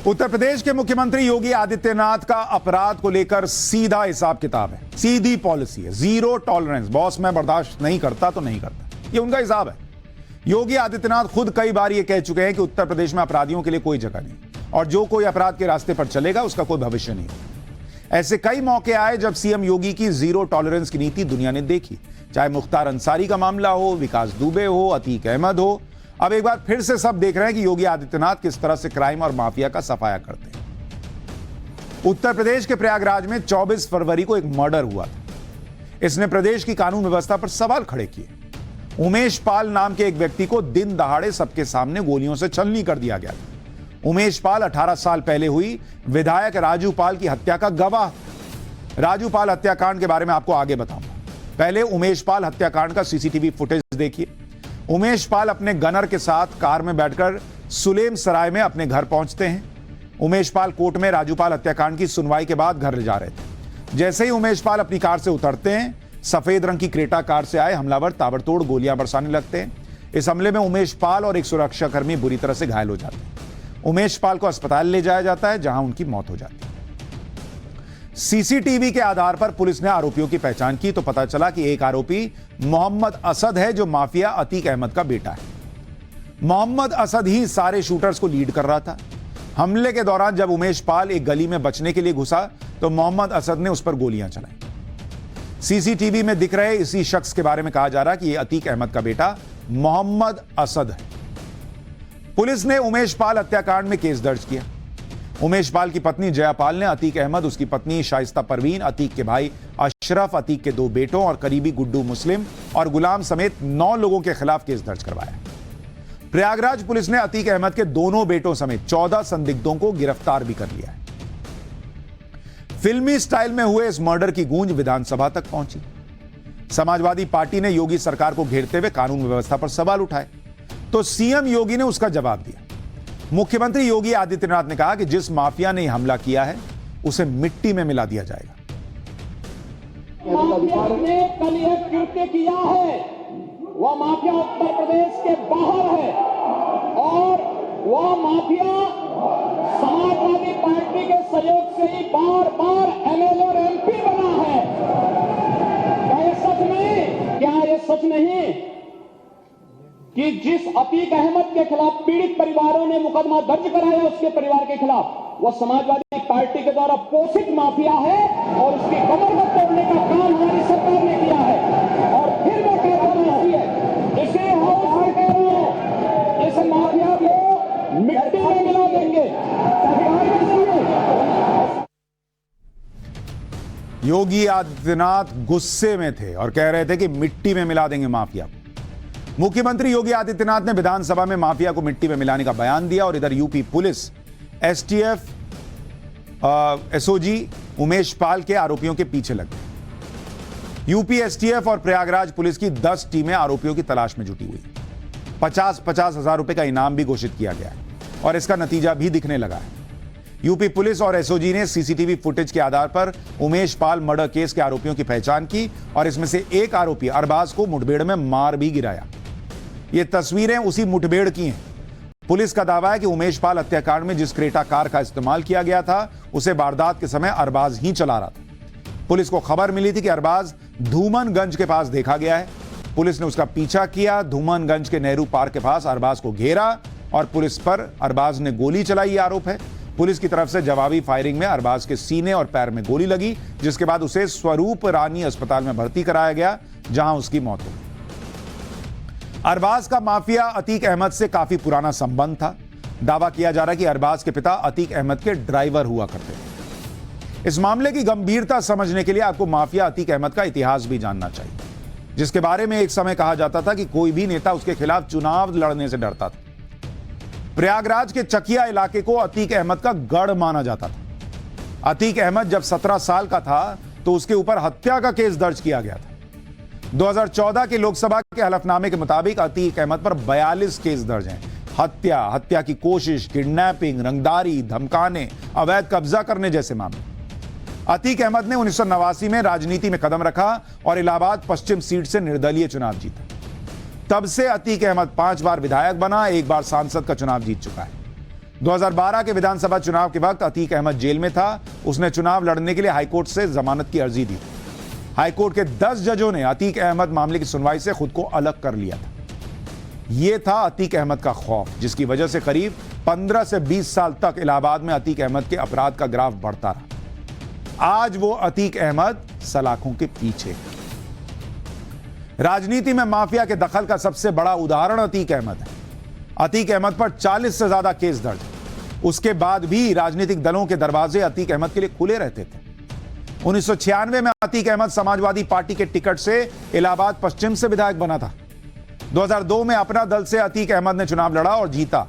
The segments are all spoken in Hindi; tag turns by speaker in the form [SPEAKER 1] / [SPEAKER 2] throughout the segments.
[SPEAKER 1] उत्तर प्रदेश के मुख्यमंत्री योगी आदित्यनाथ का अपराध को लेकर सीधा हिसाब किताब है, सीधी पॉलिसी है, जीरो टॉलरेंस। बॉस मैं बर्दाश्त नहीं करता तो नहीं करता, ये उनका हिसाब है। योगी आदित्यनाथ खुद कई बार ये कह चुके हैं कि उत्तर प्रदेश में अपराधियों के लिए कोई जगह नहीं और जो कोई अपराध के रास्ते पर चलेगा उसका कोई भविष्य नहीं। ऐसे कई मौके आए जब सीएम योगी की जीरो टॉलरेंस की नीति दुनिया ने देखी, चाहे मुख्तार अंसारी का मामला हो, विकास दुबे हो, अतीक अहमद हो। अब एक बार फिर से सब देख रहे हैं कि योगी आदित्यनाथ किस तरह से क्राइम और माफिया का सफाया करते हैं। उत्तर प्रदेश के प्रयागराज में 24 फरवरी को एक मर्डर हुआ था। इसने प्रदेश की कानून व्यवस्था पर सवाल खड़े किए। उमेश पाल नाम के एक व्यक्ति को दिन दहाड़े सबके सामने गोलियों से छलनी कर दिया गया था। उमेश पाल 18 साल पहले हुई विधायक राजू पाल की हत्या का गवाह। राजू पाल हत्याकांड के बारे में आपको आगे बताऊंगा, पहले उमेश पाल हत्याकांड का सीसीटीवी फुटेज देखिए। उमेश पाल अपने गनर के साथ कार में बैठकर सुलेम सराय में अपने घर पहुंचते हैं। उमेश पाल कोर्ट में राजू पाल हत्याकांड की सुनवाई के बाद घर ले जा रहे थे। जैसे ही उमेश पाल अपनी कार से उतरते हैं, सफेद रंग की क्रेटा कार से आए हमलावर ताबड़तोड़ गोलियां बरसाने लगते हैं। इस हमले में उमेश पाल और एक सुरक्षाकर्मी बुरी तरह से घायल हो जाते हैं। उमेश पाल को अस्पताल ले जाया जाता है, जहां उनकी मौत हो जाती है। सीसीटीवी के आधार पर पुलिस ने आरोपियों की पहचान की तो पता चला कि एक आरोपी मोहम्मद असद है, जो माफिया अतीक अहमद का बेटा है। मोहम्मद असद ही सारे शूटर्स को लीड कर रहा था। हमले के दौरान जब उमेश पाल एक गली में बचने के लिए घुसा तो मोहम्मद असद ने उस पर गोलियां चलाई। सीसीटीवी में दिख रहे इसी शख्स के बारे में कहा जा रहा कि यह अतीक अहमद का बेटा मोहम्मद असद है। पुलिस ने उमेश पाल हत्याकांड में केस दर्ज किया। उमेश पाल की पत्नी जयापाल ने अतीक अहमद, उसकी पत्नी शाइस्ता परवीन, अतीक के भाई अशरफ, अतीक के 2 बेटों और करीबी गुड्डू मुस्लिम और गुलाम समेत 9 लोगों के खिलाफ केस दर्ज करवाया। प्रयागराज पुलिस ने अतीक अहमद के दोनों बेटों समेत 14 संदिग्धों को गिरफ्तार भी कर लिया है। फिल्मी स्टाइल में हुए इस मर्डर की गूंज विधानसभा तक पहुंची। समाजवादी पार्टी ने योगी सरकार को घेरते हुए कानून व्यवस्था पर सवाल उठाए तो सीएम योगी ने उसका जवाब दिया। मुख्यमंत्री योगी आदित्यनाथ ने कहा कि जिस माफिया ने हमला किया है उसे मिट्टी में मिला दिया जाएगा।
[SPEAKER 2] माफिया ने कल यह कृत्य किया है, वह माफिया उत्तर प्रदेश के बाहर है और वह माफिया समाजवादी पार्टी के सहयोग से ही बार बार एमएलए और एमपी बना है। क्या यह सच नहीं? क्या यह सच नहीं कि जिस अतीक अहमद के खिलाफ पीड़ित परिवारों ने मुकदमा दर्ज कराया उसके परिवार के खिलाफ, वह समाजवादी पार्टी के द्वारा पोषित माफिया है और उसकी कमर को तोड़ने का काम हमारी सरकार ने किया है। और फिर मैं कहता हूं, इसे हाउस में कह रहा हूं, इस माफिया को मिट्टी में मिला देंगे।
[SPEAKER 1] योगी आदित्यनाथ गुस्से में थे और कह रहे थे कि मिट्टी में मिला देंगे माफिया को। मुख्यमंत्री योगी आदित्यनाथ ने विधानसभा में माफिया को मिट्टी में मिलाने का बयान दिया और इधर UP police, STF, SOG Umesh Pal के आरोपियों के पीछे लग गए। यूपी एसटीएफ और प्रयागराज पुलिस की 10 टीमें आरोपियों की तलाश में जुटी हुई। 50-50 हजार रुपए का इनाम भी घोषित किया गया है और इसका नतीजा भी दिखने लगा है। यूपी पुलिस और एसओजी ने सीसीटीवी फुटेज के आधार पर उमेश पाल मर्डर केस के आरोपियों की पहचान की और इसमें से एक आरोपी अरबाज को मुठभेड़ में मार भी गिराया। ये तस्वीरें उसी मुठभेड़ की हैं। पुलिस का दावा है कि उमेश पाल हत्याकांड में जिस क्रेटा कार का इस्तेमाल किया गया था उसे वारदात के समय अरबाज ही चला रहा था। पुलिस को खबर मिली थी कि अरबाज धूमनगंज के पास देखा गया है। पुलिस ने उसका पीछा किया। धूमनगंज के नेहरू पार्क के पास अरबाज को घेरा और पुलिस पर अरबाज ने गोली चलाई, ये आरोप है। पुलिस की तरफ से जवाबी फायरिंग में अरबाज के सीने और पैर में गोली लगी, जिसके बाद उसे स्वरूप रानी अस्पताल में भर्ती कराया गया, जहां उसकी मौत हो गई। अरबाज का माफिया अतीक अहमद से काफी पुराना संबंध था। दावा किया जा रहा है कि अरबाज के पिता अतीक अहमद के ड्राइवर हुआ करते थे। इस मामले की गंभीरता समझने के लिए आपको माफिया अतीक अहमद का इतिहास भी जानना चाहिए, जिसके बारे में एक समय कहा जाता था कि कोई भी नेता उसके खिलाफ चुनाव लड़ने से डरता था। प्रयागराज के चकिया इलाके को अतीक अहमद का गढ़ माना जाता था। अतीक अहमद जब 17 साल का था तो उसके ऊपर हत्या का केस दर्ज किया गया था। 2014 के लोकसभा के हलफनामे के मुताबिक अतीक अहमद पर 42 केस दर्ज हैं। हत्या, हत्या की कोशिश, किडनैपिंग, रंगदारी, धमकाने, अवैध कब्जा करने जैसे मामले। अतीक अहमद ने 1989 में राजनीति में कदम रखा और इलाहाबाद पश्चिम सीट से निर्दलीय चुनाव जीता। तब से अतीक अहमद 5 बार विधायक बना, 1 बार सांसद का चुनाव जीत चुका है। 2012 के विधानसभा चुनाव के वक्त अतीक अहमद जेल में था। उसने चुनाव लड़ने के लिए हाईकोर्ट से जमानत की अर्जी दी। हाईकोर्ट के 10 जजों ने अतीक अहमद मामले की सुनवाई से खुद को अलग कर लिया था। यह था अतीक अहमद का खौफ, जिसकी वजह से करीब 15 से 20 साल तक इलाहाबाद में अतीक अहमद के अपराध का ग्राफ बढ़ता रहा। आज वो अतीक अहमद सलाखों के पीछे है। राजनीति में माफिया के दखल का सबसे बड़ा उदाहरण अतीक अहमद है। अतीक अहमद पर 40 से ज्यादा केस दर्ज है। उसके बाद भी राजनीतिक दलों के दरवाजे अतीक अहमद के लिए खुले रहते थे। 1996 में अतीक अहमद समाजवादी पार्टी के टिकट से इलाहाबाद पश्चिम से विधायक बना था। 2002 में अपना दल से अतीक अहमद ने चुनाव लड़ा और जीता।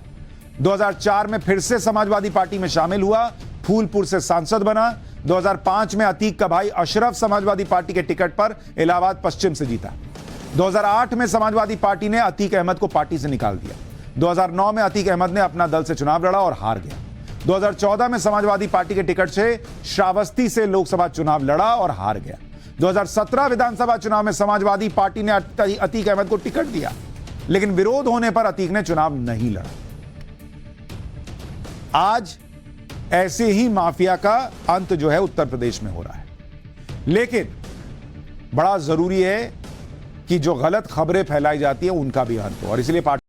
[SPEAKER 1] 2004 में फिर से समाजवादी पार्टी में शामिल हुआ, फूलपुर से सांसद बना। 2005 में अतीक का भाई अशरफ समाजवादी पार्टी के टिकट पर इलाहाबाद पश्चिम से जीता। 2008 में समाजवादी पार्टी ने अतीक अहमद को पार्टी से निकाल दिया। 2009 में अतीक अहमद ने अपना दल से चुनाव लड़ा और हार गया। 2014 में समाजवादी पार्टी के टिकट से श्रावस्ती से लोकसभा चुनाव लड़ा और हार गया। 2017 विधानसभा चुनाव में समाजवादी पार्टी ने अतीक अहमद को टिकट दिया, लेकिन विरोध होने पर अतीक ने चुनाव नहीं लड़ा। आज ऐसे ही माफिया का अंत जो है उत्तर प्रदेश में हो रहा है। लेकिन बड़ा जरूरी है कि जो गलत खबरें फैलाई जाती है उनका भी अंत हो, और इसलिए पार्टी